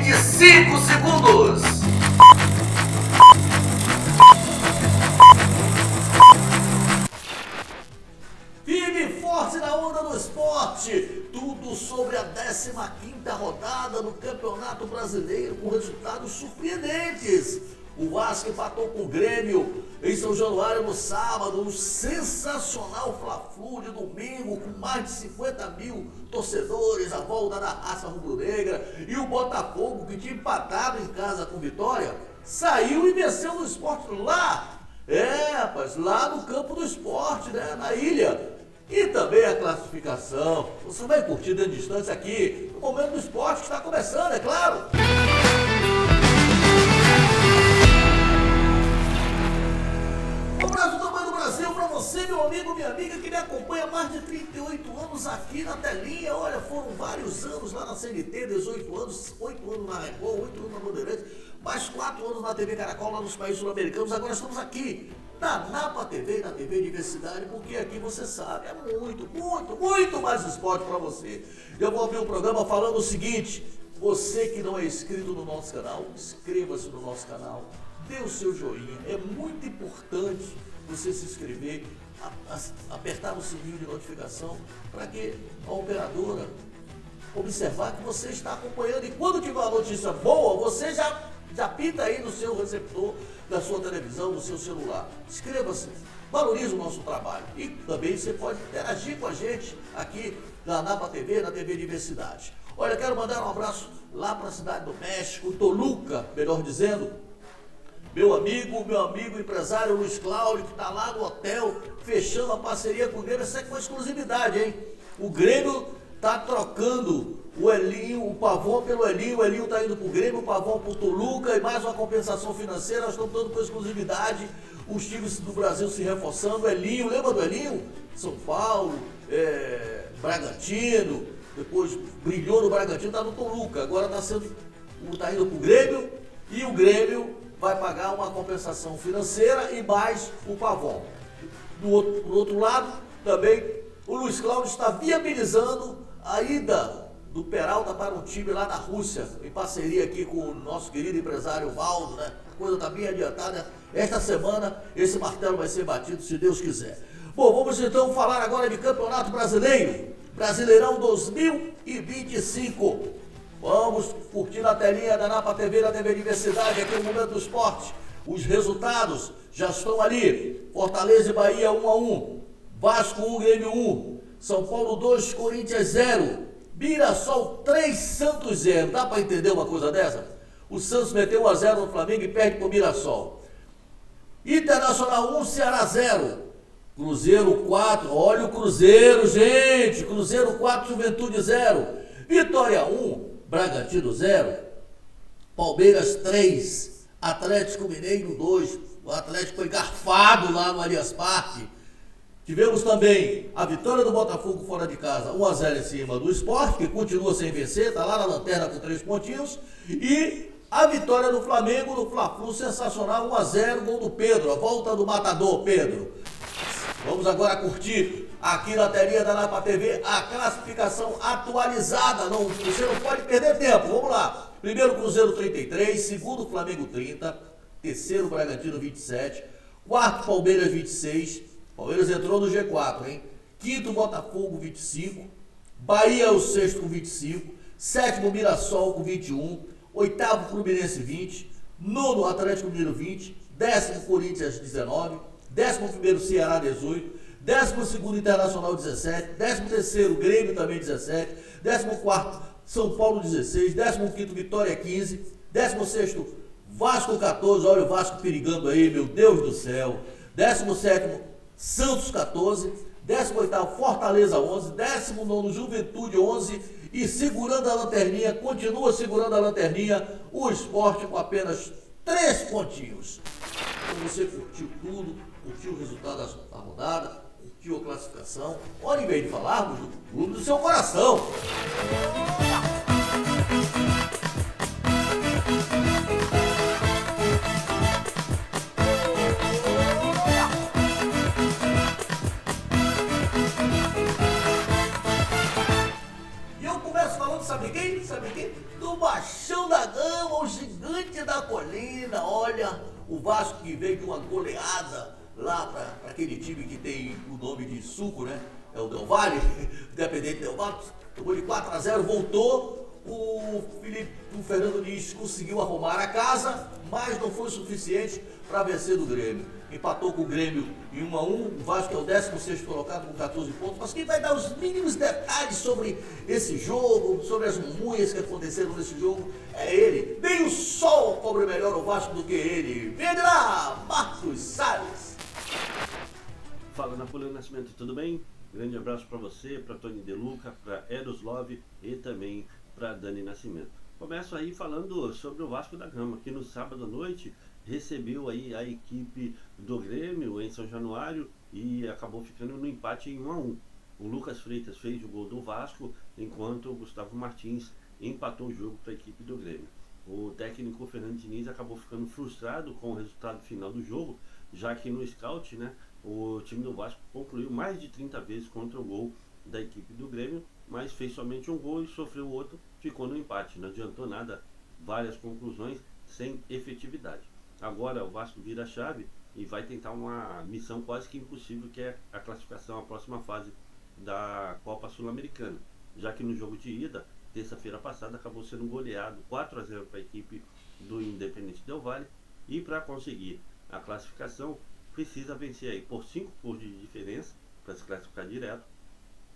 25 segundos. Firme e forte na onda do esporte. Tudo sobre a 15ª rodada do Campeonato Brasileiro com resultados surpreendentes. O Vasco empatou com o Grêmio em São Januário no sábado, um sensacional Fla-Flu de domingo, com mais de 50 mil torcedores à volta da raça rubro-negra. E o Botafogo, que tinha empatado em casa com Vitória, saiu e venceu no Sport lá. Rapaz, lá no campo do esporte, né, na ilha. E também a classificação. Você vai curtir dentro de distância aqui, no Momento do Esporte que está começando, é claro. Um abraço do tamanho do Brasil para você, meu amigo, minha amiga, que me acompanha há mais de 38 anos aqui na telinha. Olha, foram vários anos lá na CNT, 18 anos, 8 anos na Record, 8 anos na Bandeirantes, mais 4 anos na TV Caracol, lá nos países sul-americanos. Agora estamos aqui na Napa TV e na TV Diversidade, porque aqui você sabe, é muito mais esporte para você. Eu vou abrir o programa falando o seguinte: você que não é inscrito no nosso canal, inscreva-se no nosso canal, dê o seu joinha, é muito importante você se inscrever, apertar o sininho de notificação para que a operadora observar que você está acompanhando, e quando tiver uma notícia boa, você já pita aí no seu receptor da sua televisão, no seu celular. Inscreva-se, valorize o nosso trabalho. E também você pode interagir com a gente aqui na Napa TV, na TV Diversidade. Olha, quero mandar um abraço lá para a cidade do México, Toluca, melhor dizendo. Meu amigo empresário Luiz Cláudio, que está lá no hotel, fechando a parceria com o Grêmio. Essa é com exclusividade, hein? O Grêmio está trocando o Elinho, o Pavon pelo Elinho. O Elinho está indo para o Grêmio, o Pavon para o Toluca, e mais uma compensação financeira. Nós estamos dando com exclusividade. Os times do Brasil se reforçando. O Elinho, lembra do Elinho? São Paulo, Bragantino, depois brilhou no Bragantino, está no Toluca. Agora está indo para o Grêmio, e o Grêmio vai pagar uma compensação financeira e mais o Pavon. Do outro lado, também, o Luiz Cláudio está viabilizando a ida do Peralta para um time lá na Rússia, em parceria aqui com o nosso querido empresário Valdo, né? A coisa está bem adiantada. Esta semana, esse martelo vai ser batido, se Deus quiser. Bom, vamos então falar agora de Campeonato Brasileiro. Brasileirão 2025. Vamos curtir na telinha da Napa TV, da TV Diversidade, aqui no Momento do Esporte. Os resultados já estão ali. Fortaleza e Bahia 1-1. Vasco 1, Grêmio 1. São Paulo 2, Corinthians 0. Mirassol 3, Santos 0. Dá para entender uma coisa dessa? O Santos meteu 1-0 no Flamengo e perde para o Mirassol. Internacional 1, Ceará 0. Cruzeiro 4. Olha o Cruzeiro, gente. Cruzeiro 4, Juventude 0. Vitória 1. Bragantino 0, Palmeiras 3, Atlético Mineiro 2, o Atlético foi garfado lá no Allianz Parque. Tivemos também a vitória do Botafogo fora de casa, 1-0 em cima do Sport, que continua sem vencer, está lá na lanterna com 3 pontinhos, e a vitória do Flamengo no Fla-Flu, sensacional, 1-0, gol do Pedro, a volta do matador, Pedro. Vamos agora curtir aqui na telinha da Napa TV a classificação atualizada. Você não pode perder tempo. Vamos lá. Primeiro Cruzeiro 33, segundo Flamengo 30, terceiro Bragantino 27, quarto Palmeiras 26. Palmeiras entrou no G4, hein? Quinto Botafogo 25, Bahia é o sexto com 25, sétimo Mirassol com 21, oitavo Fluminense 20, nono Atlético Mineiro 20, décimo Corinthians 19, 11º Ceará 18, 12º Internacional 17, 13º Grêmio também 17, 14º São Paulo 16, 15º Vitória 15, 16º Vasco 14, olha o Vasco perigando aí, meu Deus do céu, 17º Santos 14, 18º Fortaleza 11, 19º Juventude 11 e segurando a lanterninha, continua segurando a lanterninha, o Sport com apenas 3 pontinhos. Então você curtiu tudo, curtiu o resultado da rodada, curtiu a classificação. Olha, em vez de falarmos do clube do seu coração. E eu começo falando, sabe quem? Do Baixão da Gama. descer da colina, olha, o Vasco que veio de uma goleada lá para aquele time que tem o nome de suco, né? É o Del Valle, Independente Del Valle, tomou de 4-0, voltou. O Fernando Diniz conseguiu arrumar a casa, mas não foi suficiente para vencer do Grêmio. Empatou com o Grêmio em 1-1, o Vasco é o 16º colocado com 14 pontos. Mas quem vai dar os mínimos detalhes sobre esse jogo, sobre as mumunhas que aconteceram nesse jogo, é ele. Nem o sol cobre melhor o Vasco do que ele. Vem lá, Marcos Salles. Fala, Napoleão Nascimento, tudo bem? Grande abraço para você, para Tony De Luca, para Eroslov e também para Dani Nascimento. Começo aí falando sobre o Vasco da Gama, que no sábado à noite recebeu aí a equipe do Grêmio em São Januário e acabou ficando no empate em 1-1. O Lucas Freitas fez o gol do Vasco, enquanto o Gustavo Martins empatou o jogo para a equipe do Grêmio. O técnico Fernando Diniz acabou ficando frustrado com o resultado final do jogo, já que no scout, né, o time do Vasco concluiu mais de 30 vezes contra o gol da equipe do Grêmio, mas fez somente um gol e sofreu outro, ficou no empate. Não adiantou nada, várias conclusões sem efetividade. Agora o Vasco vira a chave e vai tentar uma missão quase que impossível, que é a classificação à próxima fase da Copa Sul-Americana, já que no jogo de ida, terça-feira passada, acabou sendo goleado 4-0 para a equipe do Independente Del Valle, e para conseguir a classificação precisa vencer aí por 5 gols de diferença para se classificar direto,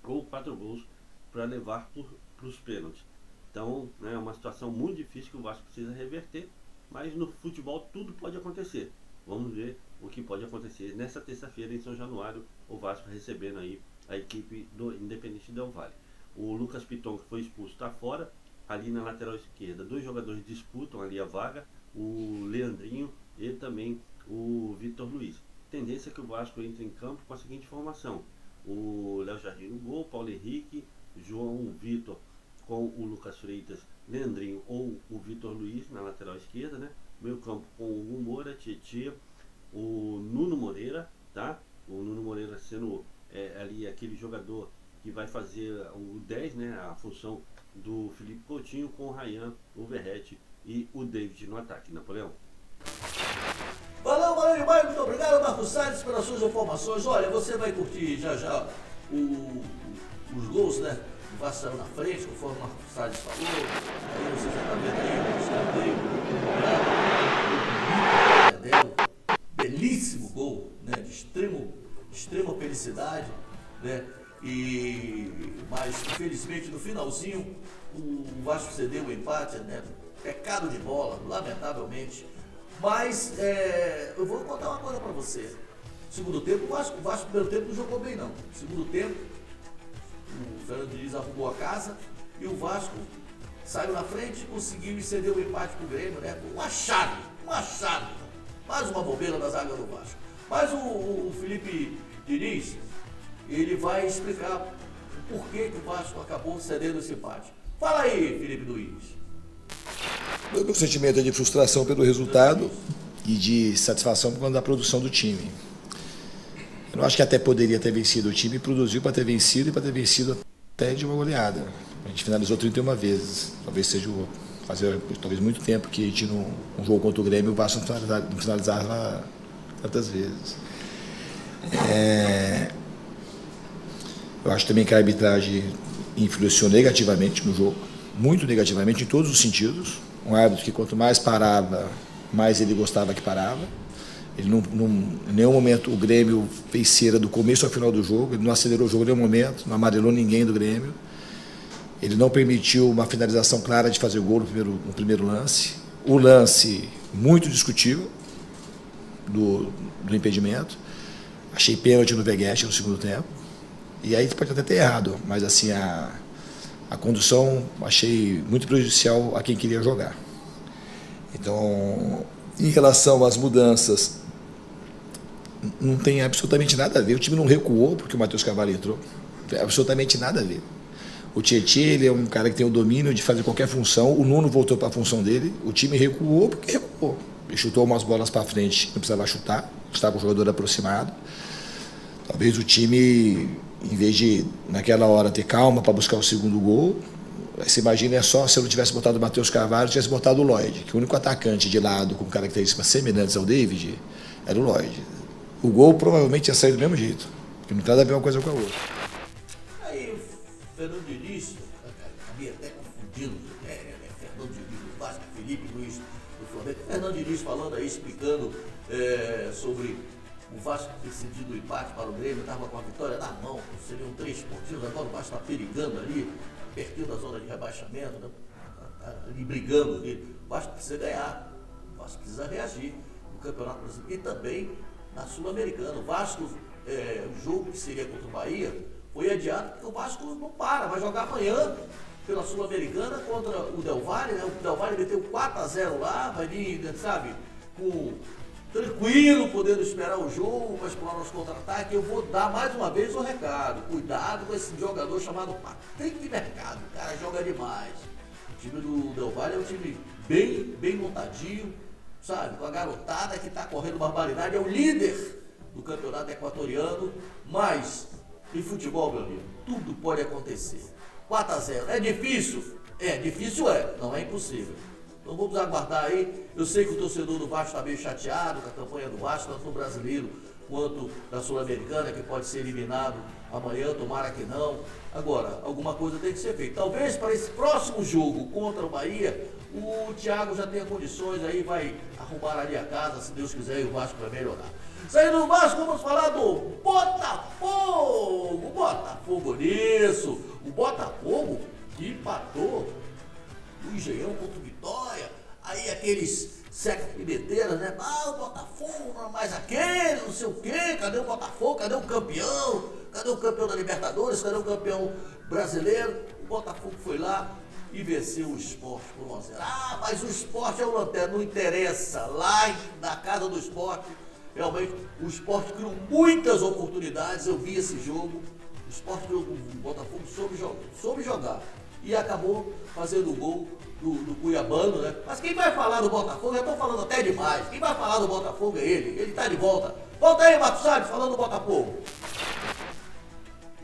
ou 4 gols para levar para os pênaltis. Então, né, é uma situação muito difícil que o Vasco precisa reverter, mas no futebol tudo pode acontecer. Vamos ver o que pode acontecer nessa terça-feira em São Januário, o Vasco recebendo aí a equipe do Independente Del Valle. O Lucas Piton, que foi expulso, está fora. Ali na lateral esquerda, 2 jogadores disputam ali a vaga, o Leandrinho e também o Vitor Luiz. Tendência é que o Vasco entre em campo com a seguinte formação: o Léo Jardim no gol, Paulo Henrique, João Vitor com o Lucas Freitas, Leandrinho ou o Vitor Luiz na lateral esquerda, né? Meio campo com o Hugo Moura, Tietê, o Nuno Moreira, tá? O Nuno Moreira sendo ali aquele jogador que vai fazer o 10, né? A função do Felipe Coutinho, com o Ryan, o Verratti e o David no ataque. Napoleão. Valeu demais, muito obrigado, Marcos Salles, pelas suas informações. Olha, você vai curtir já os gols, né? O Vasco saiu na frente, conforme o Marcos Salles falou. Aí você já está vendo aí o escanteio. Belíssimo gol, né? De extrema felicidade, né? Mas infelizmente no finalzinho o Vasco cedeu o empate, né? Pecado de bola, lamentavelmente. Mas eu vou contar uma coisa para você. Segundo tempo, o Vasco primeiro tempo não jogou bem não. Segundo tempo, o Fernando Diniz arrumou a casa e o Vasco saiu na frente e conseguiu ceder o empate pro Grêmio, né? Com uma chave. Mais uma bobeira da zaga do Vasco. Mas o Felipe Diniz, ele vai explicar o porquê que o Vasco acabou cedendo esse empate. Fala aí, Felipe Luiz. O meu sentimento é de frustração pelo resultado e de satisfação por conta da produção do time. Eu não acho que até poderia ter vencido. O time produziu para ter vencido e para ter vencido até de uma goleada. A gente finalizou 31 vezes. Talvez seja fazia muito tempo que a gente num jogo contra o Grêmio o Vasco não finalizava tantas vezes. Eu acho também que a arbitragem influenciou negativamente no jogo, muito negativamente em todos os sentidos. Um árbitro que quanto mais parava, mais ele gostava que parava. Ele em nenhum momento o Grêmio fez cera do começo ao final do jogo, ele não acelerou o jogo em nenhum momento, não amarelou ninguém do Grêmio. Ele não permitiu uma finalização clara de fazer o gol no primeiro lance. O lance muito discutível do impedimento. Achei pênalti no Veguete no segundo tempo. E aí pode até ter errado, mas assim, a condução achei muito prejudicial a quem queria jogar. Então, em relação às mudanças, não tem absolutamente nada a ver. O time não recuou porque o Matheus Carvalho entrou. Não tem absolutamente nada a ver. O Tietê, ele é um cara que tem o domínio de fazer qualquer função. O Nuno voltou para a função dele. O time recuou porque recuou. Ele chutou umas bolas para frente, não precisava chutar. Estava com o jogador aproximado. Talvez o time, em vez de, naquela hora, ter calma para buscar o segundo gol, Você imagina só se eu não tivesse botado o Matheus Carvalho, tivesse botado o Lloyd, que o único atacante de lado com características semelhantes ao David era o Lloyd. O gol provavelmente ia sair do mesmo jeito, porque não tem nada a ver uma coisa com a outra. Aí o Fernando Diniz, acabei até confundindo, Fernando Diniz do Vasco, Felipe Luiz do Flamengo. Fernando Diniz falando aí, explicando sobre o Vasco ter sentido o empate para o Grêmio, estava com a vitória na mão, seriam 3 pontinhos, agora o Vasco está perigando ali, pertinho da zona de rebaixamento, né? Ali brigando ali. O Vasco precisa ganhar, o Vasco precisa reagir no Campeonato Brasileiro e também na Sul-Americana. O Vasco, o jogo que seria contra o Bahia, foi adiado porque o Vasco não para, vai jogar amanhã pela Sul-Americana contra o Del Valle, né? O Del Valle meteu 4-0 lá, vai vir, sabe, tranquilo, podendo esperar o jogo para explorar os contra-ataques. Eu vou dar mais uma vez o recado, cuidado com esse jogador chamado Patrick Mercado, o cara joga demais. O time do Del Valle é um time bem montadinho, sabe, com a garotada que está correndo barbaridade, é o líder do campeonato equatoriano, mas em futebol, meu amigo, tudo pode acontecer. 4-0, é difícil? Difícil não é impossível. Então vamos aguardar aí. Eu sei que o torcedor do Vasco está meio chateado com a campanha do Vasco, tanto no brasileiro quanto na Sul-Americana, que pode ser eliminado amanhã, tomara que não. Agora, alguma coisa tem que ser feita. Talvez para esse próximo jogo contra o Bahia, o Thiago já tenha condições aí, vai arrumar ali a casa, se Deus quiser, e o Vasco vai melhorar. Saindo do Vasco, vamos falar do Botafogo. Botafogo nisso. O Botafogo que empatou o Engenhão contra o Vitória. Aí aqueles seca-pimenteiras, né? O Botafogo não é mais aquele, não sei o quê. Cadê o Botafogo? Cadê o campeão? Cadê o campeão da Libertadores? Cadê o campeão brasileiro? O Botafogo foi lá e venceu o Sport por 1-0. Mas o Sport é o lanterna, não interessa. Lá na casa do Sport, realmente, o Sport criou muitas oportunidades. Eu vi esse jogo. O Sport criou, o Botafogo soube jogar. E acabou fazendo o gol do Cuiabano, né? Mas quem vai falar do Botafogo, já estou falando até demais. Quem vai falar do Botafogo é ele está de volta. Volta aí, Marcos Salles, falando do Botafogo.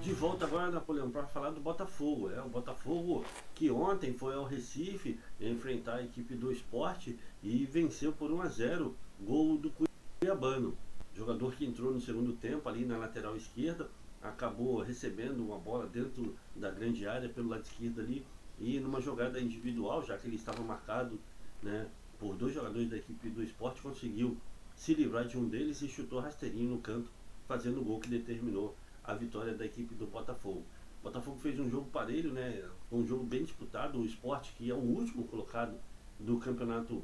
De volta agora, Napoleão, para falar do Botafogo. O Botafogo que ontem foi ao Recife enfrentar a equipe do Sport e venceu por 1-0, gol do Cuiabano. Jogador que entrou no segundo tempo ali na lateral esquerda, acabou recebendo uma bola dentro da grande área pelo lado esquerdo ali e numa jogada individual, já que ele estava marcado, né, por 2 jogadores da equipe do Sport, conseguiu se livrar de um deles e chutou rasteirinho no canto, fazendo o gol que determinou a vitória da equipe do Botafogo. O Botafogo fez um jogo parelho, né, um jogo bem disputado. O Sport, que é o último colocado do Campeonato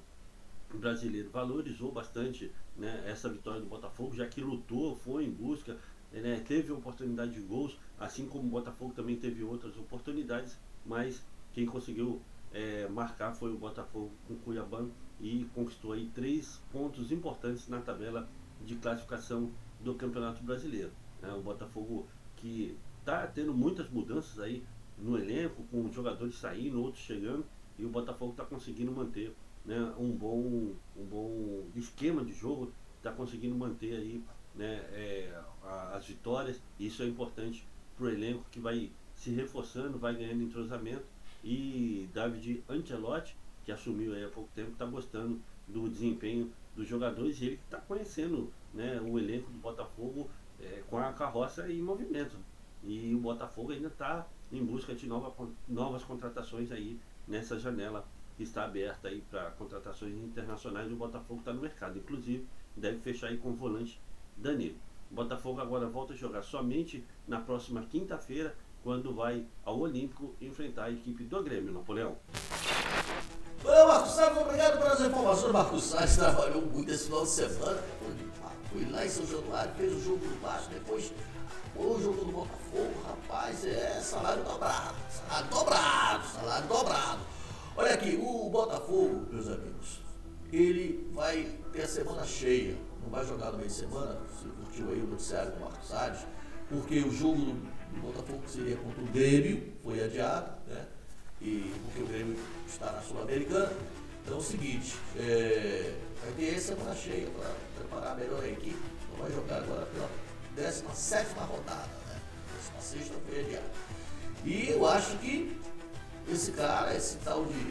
Brasileiro, valorizou bastante, né, essa vitória do Botafogo, já que lutou, foi em busca, né, teve oportunidade de gols, assim como o Botafogo também teve outras oportunidades, mas quem conseguiu marcar foi o Botafogo com o Cuiabano e conquistou aí 3 pontos importantes na tabela de classificação do Campeonato Brasileiro. O Botafogo que está tendo muitas mudanças aí no elenco, com jogadores saindo, outros chegando, e o Botafogo está conseguindo manter, né, um bom esquema de jogo, está conseguindo manter aí, né, as vitórias. Isso é importante para o elenco, que vai se reforçando, vai ganhando entrosamento, e David Ancelotti, que assumiu aí há pouco tempo, está gostando do desempenho dos jogadores, e ele está conhecendo, né, o elenco do Botafogo com a carroça em movimento, e o Botafogo ainda está em busca de novas contratações aí nessa janela que está aberta aí para contratações internacionais. O Botafogo está no mercado, inclusive deve fechar aí com o volante Danilo. O Botafogo agora volta a jogar somente na próxima quinta-feira, quando vai ao Olímpico enfrentar a equipe do Grêmio. Napoleão. Valeu, Marcos Salles, obrigado pelas informações. Marcos Salles trabalhou muito esse final de semana. Fui lá em São Januário, fez o jogo do Vasco, depois o jogo do Botafogo. Rapaz, salário dobrado, salário dobrado. Olha aqui, o Botafogo, meus amigos, ele vai ter a semana cheia. Não vai jogar no meio de semana, você curtiu aí o noticiário do Marcos Salles, porque o jogo do Botafogo seria contra o Grêmio, foi adiado, né? E porque o Grêmio está na Sul-Americana. Então é o seguinte, vai ter essa semana cheia para preparar melhor a equipe. Então vai jogar agora pela 17ª rodada, né? 16ª foi adiada. E eu acho que esse cara, esse tal de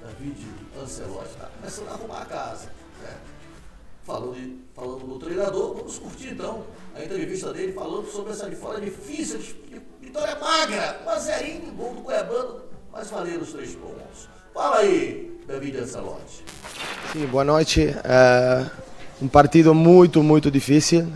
David Ancelotti, está começando a arrumar a casa, né? Falando do treinador, vamos curtir então a entrevista dele falando sobre essa de fora difícil, vitória magra, 1-0, gol do Cuiabano, mas valeram os 3 pontos. Fala aí, David Ancelotti. Sim, boa noite. Um partido muito difícil.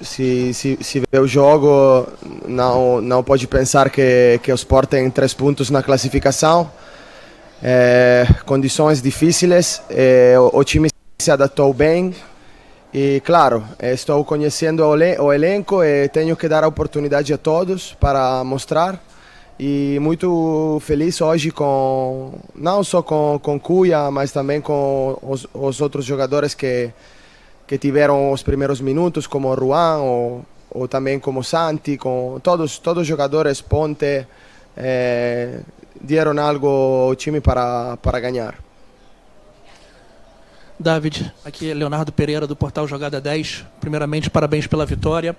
Se vê o jogo, não pode pensar que o Sport tem 3 pontos na classificação. Condições difíceis, o time se adaptou bem e, claro, estou conhecendo o elenco e tenho que dar a oportunidade a todos para mostrar. E muito feliz hoje não só com Cuia, mas também com os outros jogadores que tiveram os primeiros minutos, como Ruan ou também como Santi, com todos os jogadores ponte, deram algo ao time para ganhar. David, aqui é Leonardo Pereira do portal Jogada 10. Primeiramente, parabéns pela vitória.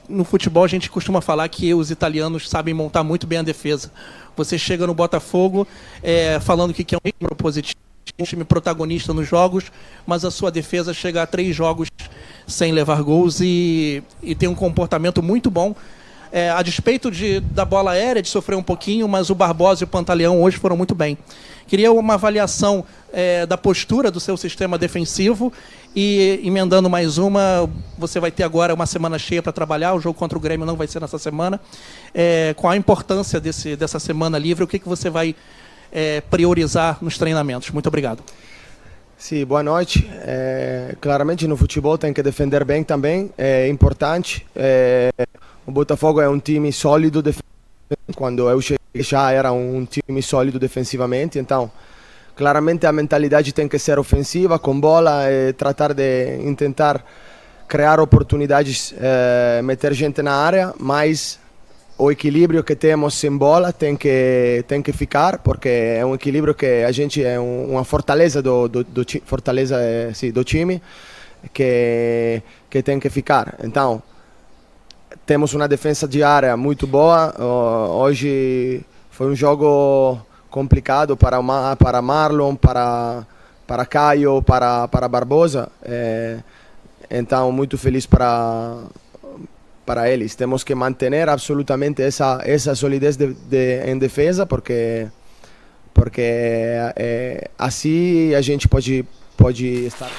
No futebol, a gente costuma falar que os italianos sabem montar muito bem a defesa. Você chega no Botafogo falando que é um time propositivo, um time protagonista nos jogos, mas a sua defesa chega a 3 jogos sem levar gols e tem um comportamento muito bom. A despeito da bola aérea, de sofrer um pouquinho, mas o Barbosa e o Pantaleão hoje foram muito bem. Queria uma avaliação da postura do seu sistema defensivo e, emendando mais uma, você vai ter agora uma semana cheia para trabalhar, o jogo contra o Grêmio não vai ser nessa semana. Qual a importância dessa semana livre, o que você vai priorizar nos treinamentos? Muito obrigado. Sim, boa noite. Claramente no futebol tem que defender bem também, é importante. O Botafogo é um time sólido defensivamente. Quando eu cheguei já era um time sólido defensivamente, então claramente a mentalidade tem que ser ofensiva, com bola, e tentar criar oportunidades, meter gente na área, mas o equilíbrio que temos sem bola tem que ficar, porque é um equilíbrio que a gente é uma fortaleza do time que tem que ficar. Então temos uma defesa de área muito boa. Hoje foi um jogo complicado para Marlon, para Caio, para Barbosa. Então, muito feliz para eles. Temos que manter absolutamente essa solidez em defesa, porque assim a gente pode estar.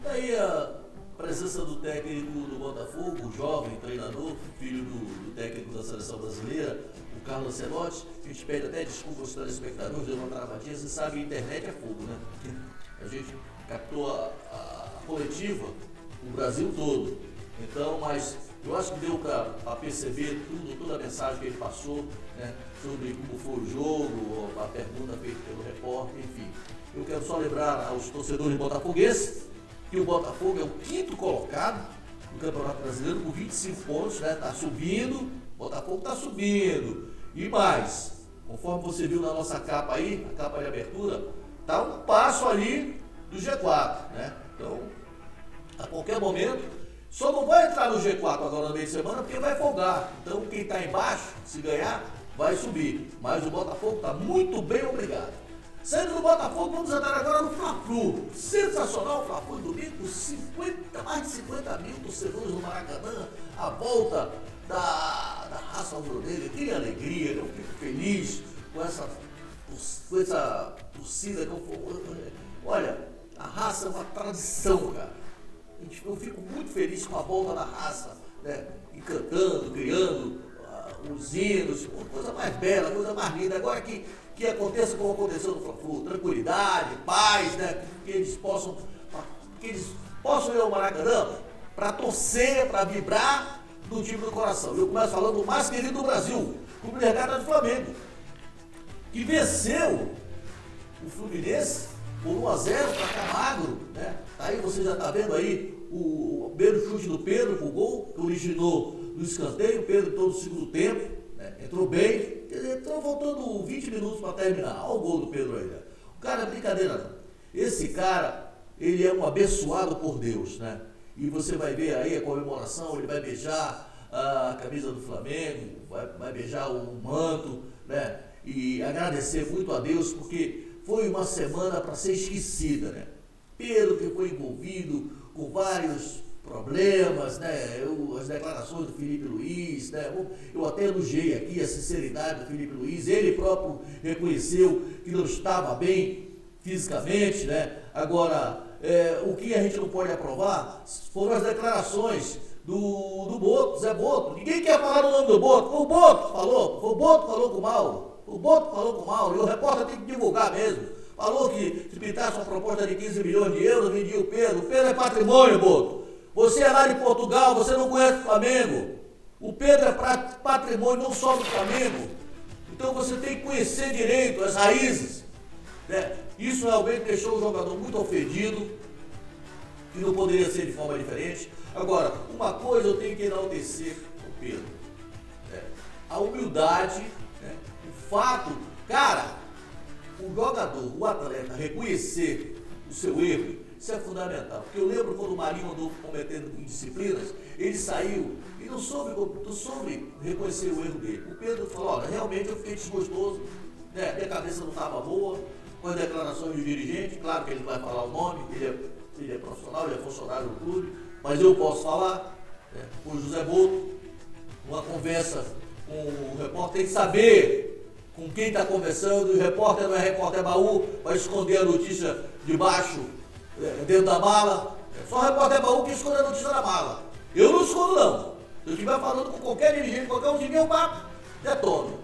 Daí a presença do técnico do Botafogo, o jovem treinador, filho do técnico da seleção brasileira, o Carlo Ancelotti. A gente pede até desculpa aos telespectadores, deu uma travadinha. Você sabe, a internet é fogo, né? A gente captou a coletiva no Brasil todo. Então, mas eu acho que deu para perceber toda a mensagem que ele passou, né, sobre como foi o jogo, a pergunta feita pelo repórter, enfim. Eu quero só lembrar aos torcedores botafoguenses que o Botafogo é o 5º colocado no Campeonato Brasileiro com 25 pontos, né? Está subindo, o Botafogo está subindo. E mais, conforme você viu na nossa capa aí, a capa de abertura, está um passo ali do G4, né? Então, a qualquer momento, só não vai entrar no G4 agora no meio de semana porque vai folgar. Então, quem está embaixo, se ganhar, vai subir. Mas o Botafogo está muito bem, obrigado. Saindo do Botafogo, vamos entrar agora no Fla-Flu. Sensacional o Fla-Flu domingo, mais de 50 mil torcedores no Maracanã, a volta da raça alvinegra. Que alegria, eu fico feliz com essa torcida que eu. Olha, a raça é uma tradição, cara. Eu fico muito feliz com a volta da raça, né? E cantando, criando os hinos, coisa mais bela, coisa mais linda. Agora que aconteça como aconteceu no Fla-Flu, tranquilidade, paz, né? Que eles possam ir ao Maracanã para torcer, para vibrar do time do coração. Eu começo falando do mais querido do Brasil, o Clube Regata do Flamengo, que venceu o Fluminense por 1-0 para cá magro, né? Aí você já está vendo aí o primeiro chute do Pedro pro gol, que originou no escanteio. O Pedro entrou no segundo tempo, né? Entrou bem, entrou faltando 20 minutos para terminar. Olha o gol do Pedro aí, né? O cara, brincadeira não. Esse cara, ele é um abençoado por Deus, né? e você vai ver aí a comemoração, ele vai beijar a camisa do Flamengo, vai beijar o manto, né? E agradecer muito a Deus, porque foi uma semana para ser esquecida, né? Pedro, que foi envolvido com vários problemas, né? As declarações do Felipe Luiz, né? Eu até elogiei aqui a sinceridade do Felipe Luiz, ele próprio reconheceu que não estava bem fisicamente, né? Agora, o que a gente não pode aprovar foram as declarações do Boto, Zé Boto. Ninguém quer falar o nome do Boto, foi o Boto que falou, foi o Boto que falou com o Mauro, o Boto falou com o Mauro, e o repórter tem que divulgar mesmo. Falou que se pintasse uma proposta de 15 milhões de euros, vendia o Pedro. O Pedro é patrimônio, Boto. Você é lá de Portugal, você não conhece o Flamengo. O Pedro é patrimônio não só do Flamengo. Então você tem que conhecer direito as raízes, né? Isso realmente deixou o jogador muito ofendido, que não poderia ser de forma diferente. Agora, uma coisa eu tenho que enaltecer o Pedro, né? A humildade, né? O fato, cara, o jogador, o atleta reconhecer o seu erro, isso é fundamental. Porque eu lembro quando o Marinho andou cometendo indisciplinas, ele saiu e não soube reconhecer o erro dele. O Pedro falou, olha, realmente eu fiquei desgostoso, né? Minha cabeça não estava boa com as declarações do dirigente, claro que ele vai falar o nome, ele é profissional, ele é funcionário do clube, mas eu posso falar, né? Com o José Boto, uma conversa com o repórter, tem que saber com quem está conversando, e o repórter não é repórter baú, vai esconder a notícia debaixo, dentro da mala. É só o repórter baú que esconde a notícia da mala. Eu não escondo, não. Se eu estiver falando com qualquer dirigente, qualquer um de mim, eu bato, detono.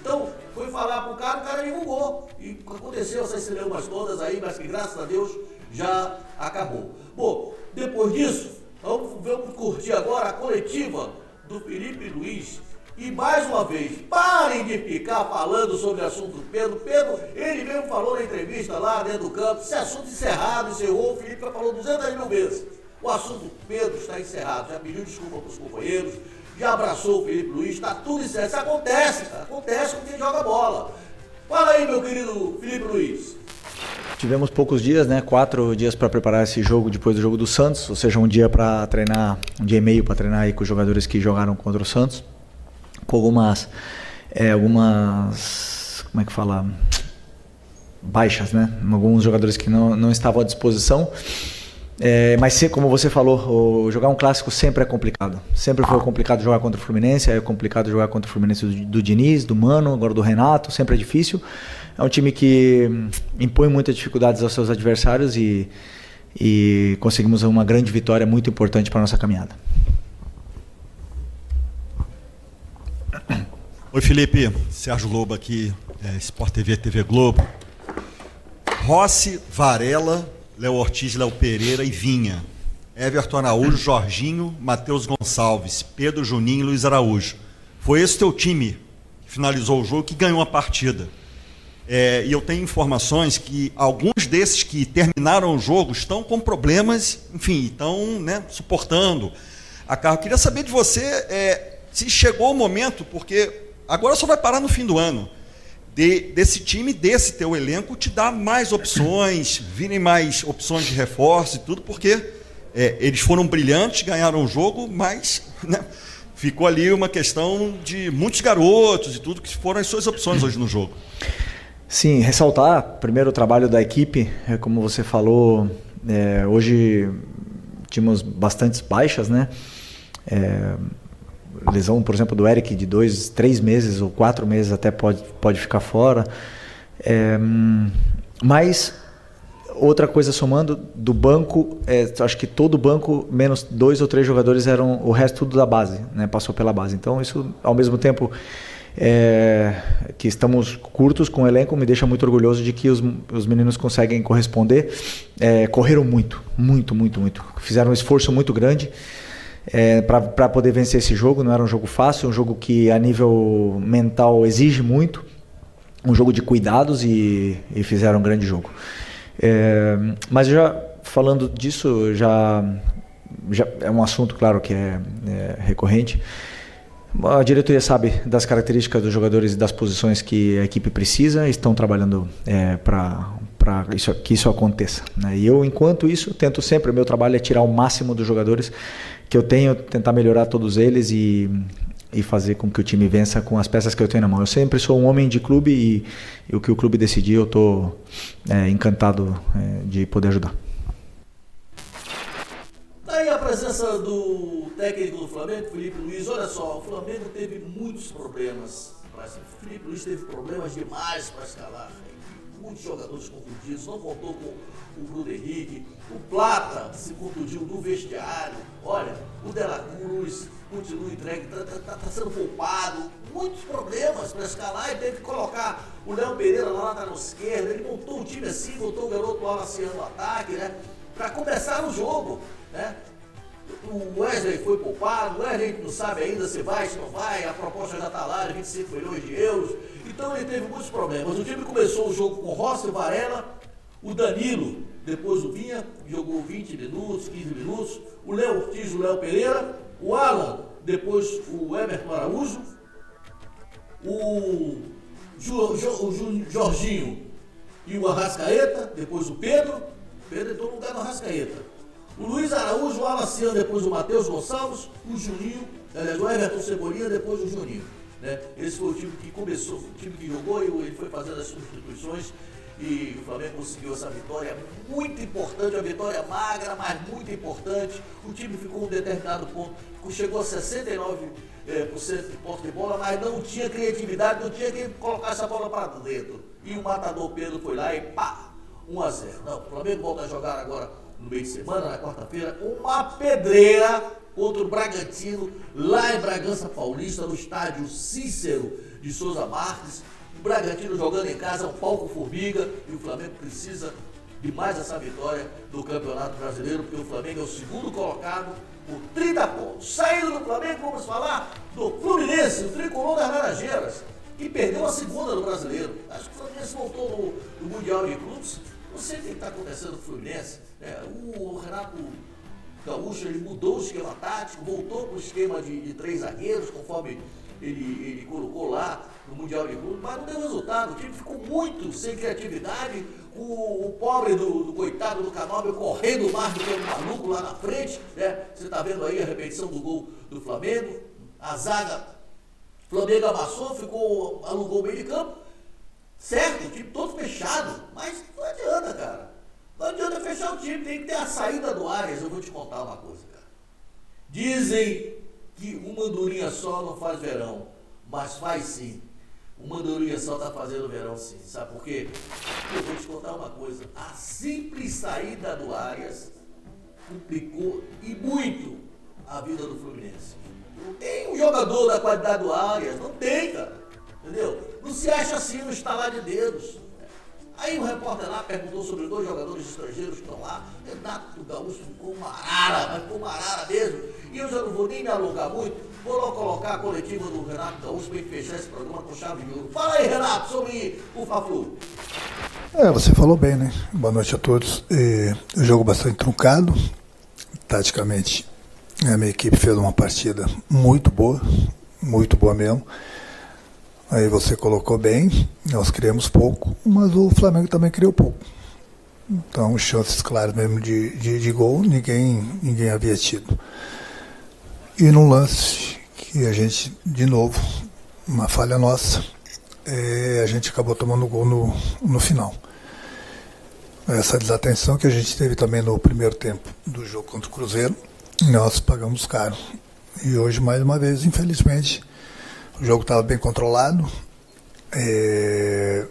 Então, foi falar pro cara, o cara divulgou. E aconteceu essas celeumas todas aí, mas que graças a Deus já acabou. Bom, depois disso, vamos curtir agora a coletiva do Felipe Luiz. E mais uma vez, parem de ficar falando sobre o assunto do Pedro. Pedro, ele mesmo falou na entrevista lá dentro do campo, esse assunto encerrado, encerrou, o Felipe já falou 200 mil vezes. O assunto Pedro está encerrado, já pediu desculpa para os companheiros, já abraçou o Felipe Luiz, está tudo encerrado. Isso acontece, cara, acontece com quem joga bola. Fala aí, meu querido Felipe Luiz. Tivemos poucos dias, né? 4 dias para preparar esse jogo depois do jogo do Santos, ou seja, um dia para treinar, um dia e meio para treinar aí com os jogadores que jogaram contra o Santos, com algumas como é que fala, baixas, né? Alguns jogadores que não estavam à disposição. Mas como você falou, jogar um clássico sempre é complicado. Sempre foi complicado jogar contra o Fluminense, é complicado jogar contra o Fluminense do Diniz, do Mano, agora do Renato, sempre é difícil. É um time que impõe muitas dificuldades aos seus adversários e conseguimos uma grande vitória muito importante para a nossa caminhada. Oi, Felipe, Sérgio Lobo aqui, Sport TV, TV Globo. Rossi, Varela, Léo Ortiz, Léo Pereira e Vinha. Everton Araújo, Jorginho, Matheus Gonçalves, Pedro Juninho e Luiz Araújo. Foi esse teu time que finalizou o jogo, que ganhou a partida. E eu tenho informações que alguns desses que terminaram o jogo estão com problemas, enfim, estão, né, suportando a carga. Eu queria saber de você se chegou o momento, porque agora só vai parar no fim do ano, desse time, desse teu elenco, te dar mais opções, virem mais opções de reforço e tudo, porque eles foram brilhantes, ganharam o jogo, mas, né, ficou ali uma questão de muitos garotos e tudo, que foram as suas opções hoje no jogo. Sim, ressaltar primeiro o trabalho da equipe, como você falou, hoje tínhamos bastantes baixas, né? Lesão, por exemplo, do Eric de 2, 3 meses ou 4 meses até pode ficar fora. Mas outra coisa somando, do banco, acho que todo o banco, menos 2 ou 3 jogadores, eram o resto tudo da base, né? Passou pela base. Então isso, ao mesmo tempo que estamos curtos com o elenco, me deixa muito orgulhoso de que os meninos conseguem corresponder. Correram muito. Fizeram um esforço muito grande para poder vencer esse jogo. Não era um jogo fácil, um jogo que a nível mental exige muito, um jogo de cuidados, e fizeram um grande jogo. Mas já falando disso, já é um assunto, claro, que é recorrente. A diretoria sabe das características dos jogadores e das posições que a equipe precisa, estão trabalhando para para que isso aconteça, né? E eu, enquanto isso, tento sempre, o meu trabalho é tirar o máximo dos jogadores que eu tenho, tentar melhorar todos eles e fazer com que o time vença com as peças que eu tenho na mão. Eu sempre sou um homem de clube e o que o clube decidir, eu estou encantado de poder ajudar. Daí a presença do técnico do Flamengo, Felipe Luiz. Olha só, o Flamengo teve muitos problemas. O Felipe Luiz teve problemas demais para escalar. Muitos jogadores contundidos, não contou com o Bruno Henrique. O Plata se contundiu no vestiário. Olha, o De La Cruz continua entregue, está sendo poupado. Muitos problemas para escalar e teve que colocar o Léo Pereira lá na lateral esquerda. Ele montou o time assim, botou o garoto lá no ataque, né? Para começar o jogo, né? O Wesley foi poupado, o Wesley não sabe ainda se vai, se não vai, a proposta já está lá, 25 milhões de euros. Então ele teve muitos problemas. O time começou o jogo com Rossi, Varela, o Danilo, depois o Vinha, jogou 20 minutos, 15 minutos, o Léo Ortiz, o Léo Pereira, o Alan, depois o Everton Araújo, o Jorginho e o Arrascaeta, depois o Pedro entrou no lugar do Arrascaeta. O Luiz Araújo, o Alaciano, depois o Matheus Gonçalves, o Juninho, aliás, o Everton Cebolinha, depois o Juninho. Né? Esse foi o time que começou, o time que jogou e ele foi fazendo as substituições e o Flamengo conseguiu essa vitória muito importante, uma vitória magra, mas muito importante. O time ficou um determinado ponto, chegou a 69% de posse de bola, mas não tinha criatividade, não tinha quem colocasse a bola para dentro. E o matador Pedro foi lá e pá, 1-0. Não, o Flamengo volta a jogar agora no meio de semana, na quarta-feira, uma pedreira contra o Bragantino, lá em Bragança Paulista, no estádio Cícero de Souza Marques. O Bragantino jogando em casa, um palco formiga, e o Flamengo precisa de mais essa vitória do Campeonato Brasileiro, porque o Flamengo é o segundo colocado por 30 pontos. Saindo do Flamengo, vamos falar do Fluminense, o tricolor das Laranjeiras, que perdeu a segunda no Brasileiro. Acho que o Fluminense voltou no Mundial de Clubes. Não sei o que está acontecendo no Fluminense. O Renato Gaúcho ele mudou o esquema tático, voltou para o esquema de 3 zagueiros, conforme ele colocou lá no Mundial de Clubes, mas não deu resultado. O time ficou muito sem criatividade. O pobre do coitado do Canóbio correndo mais do que um maluco lá na frente. Né? Você está vendo aí a repetição do gol do Flamengo. A zaga, o Flamengo amassou, alugou o meio de campo. Certo, o time todo fechado, mas não adianta, cara. Não adianta fechar o time, tem que ter a saída do Arias. Eu vou te contar uma coisa, cara. Dizem que uma andorinha só não faz verão, mas faz sim. Uma andorinha só tá fazendo verão sim, sabe por quê? Eu vou te contar uma coisa. A simples saída do Arias complicou e muito a vida do Fluminense. Não tem um jogador da qualidade do Arias, não tem, cara. Entendeu? Não se acha assim no estalar de dedos. Aí o repórter lá perguntou sobre 2 jogadores estrangeiros que estão lá. Renato Gaúcho ficou uma arara, mas ficou uma arara mesmo. E eu já não vou nem me alongar muito. Vou logo colocar a coletiva do Renato Gaúcho para fechar esse programa com chave de ouro. Fala aí, Renato, sobre o Fla-Flu. Você falou bem, né? Boa noite a todos. O jogo bastante truncado. Taticamente, a minha equipe fez uma partida muito boa mesmo. Aí você colocou bem, nós criamos pouco, mas o Flamengo também criou pouco. Então, chances claras mesmo de gol, ninguém havia tido. E no lance, que a gente, de novo, uma falha nossa, a gente acabou tomando gol no final. Essa desatenção que a gente teve também no primeiro tempo do jogo contra o Cruzeiro, nós pagamos caro. E hoje, mais uma vez, infelizmente, o jogo estava bem controlado,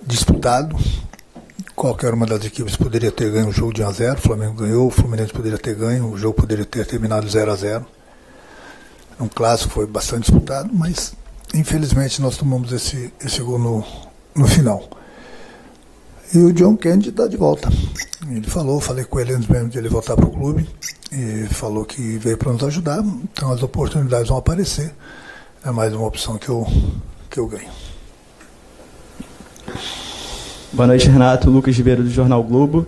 disputado. Qualquer uma das equipes poderia ter ganho o jogo de 1-0. O Flamengo ganhou, o Fluminense poderia ter ganho, o jogo poderia ter terminado 0-0. Um clássico, foi bastante disputado, mas infelizmente nós tomamos esse gol no final. E o John Kennedy está de volta. Ele falei com ele antes mesmo de ele voltar para o clube, e falou que veio para nos ajudar, então as oportunidades vão aparecer. É mais uma opção que eu ganho. Boa noite, Renato. Lucas Ribeiro, do Jornal Globo.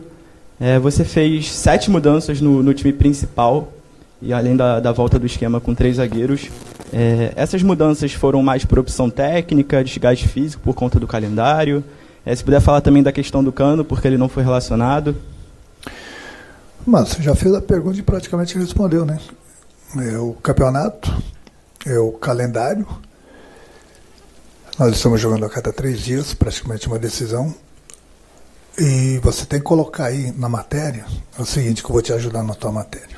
Você fez 7 mudanças no time principal, e além da volta do esquema com 3 zagueiros. Essas mudanças foram mais por opção técnica, desgaste físico por conta do calendário? Se puder falar também da questão do Cano, porque ele não foi relacionado. Mas você já fez a pergunta e praticamente respondeu, né? É o campeonato, é o calendário. Nós estamos jogando a cada 3 dias, praticamente uma decisão. E você tem que colocar aí na matéria é o seguinte, que eu vou te ajudar na tua matéria.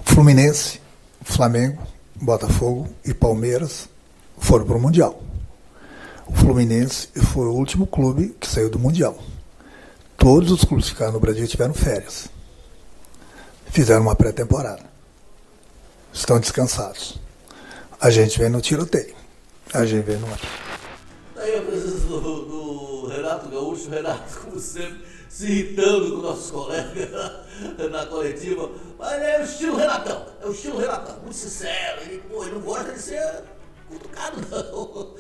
Fluminense, Flamengo, Botafogo e Palmeiras foram para o Mundial. O Fluminense foi o último clube que saiu do Mundial. Todos os clubes que ficaram no Brasil tiveram férias. Fizeram uma pré-temporada. Estão descansados. A gente vem no tiroteio. A gente vem no... Aí a presença do Renato Gaúcho, Renato, como sempre, se irritando com nossos colegas na coletiva. Mas é o estilo Renatão, muito sincero. Ele não gosta de ser cutucado, não.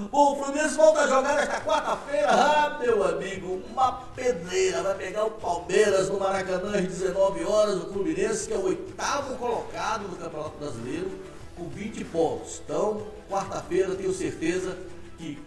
Bom, o Fluminense volta a jogar nesta quarta-feira, meu amigo, uma pedreira. Vai pegar o Palmeiras no Maracanã às 19 horas. O Fluminense, que é o 8º colocado no Campeonato Brasileiro, com 20 pontos. Então, quarta-feira, tenho certeza que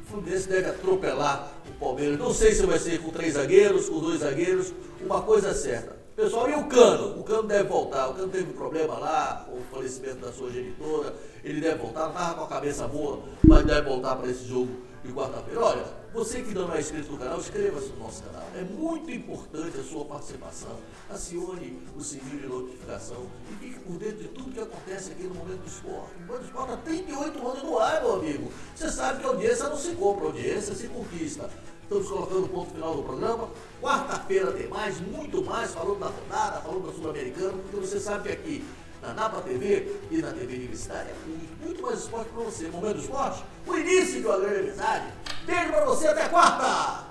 o Fluminense deve atropelar o Palmeiras. Não sei se vai ser com 3 zagueiros, com 2 zagueiros. Uma coisa é certa. Pessoal, e o Cano? O Cano deve voltar. O Cano teve um problema lá, com o falecimento da sua genitora. Ele deve voltar, não estava com a cabeça boa, mas deve voltar para esse jogo de quarta-feira. Olha, você que não é inscrito no canal, inscreva-se no nosso canal. É muito importante a sua participação. Acione o sininho de notificação e fique por dentro de tudo que acontece aqui no Momento do Esporte. O Momento do Esporte há 38 anos no ar, meu amigo. Você sabe que a audiência não se compra, a audiência se conquista. Estamos colocando o ponto final do programa. Quarta-feira tem mais, muito mais, falando da rodada, falando da Sul-Americana, porque você sabe que aqui na Napa TV e na TV Universitária é muito mais esporte para você. Momento do Esporte, o início de uma grande amizade. Beijo para você, até quarta!